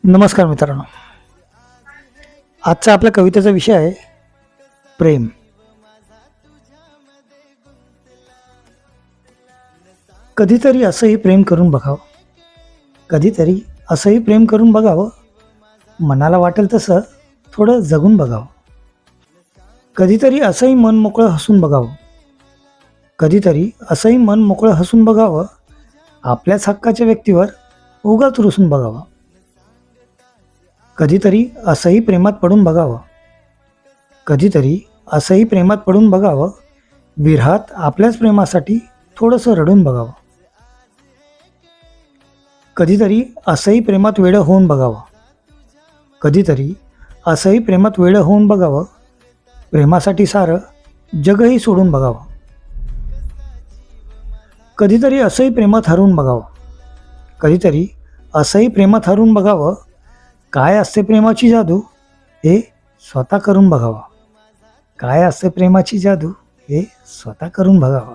नमस्कार मित्रांनो, आजचा आपल्या कवितेचा विषय आहे प्रेम. कधीतरी असंही प्रेम करून बघावं, कधीतरी असंही प्रेम करून बघावं, मनाला वाटेल तसं थोडं जगून बघावं. कधीतरी असंही मन मोकळं हसून बघावं, कधीतरी असंही मन मोकळं हसून बघावं, आपल्याच हक्काच्या व्यक्तीवर उगाच रुसून बघावं. कधीतरी असंही प्रेमात पडून बघावं, कधीतरी असंही प्रेमात पडून बघावं, विरहात आपल्याच प्रेमासाठी थोडंसं रडून बघावं. कधीतरी असंही प्रेमात वेडं होऊन बघावं, कधीतरी असंही प्रेमात वेडं होऊन बघावं, प्रेमासाठी सारं जगही सोडून बघावं. कधीतरी असंही प्रेमात हरवून बघावं, कधीतरी असंही प्रेमात हरवून बघावं, काय असते प्रेमाची जादू हे स्वतः करून बघावं. काय असते प्रेमाची जादू हे स्वतः करून बघावं.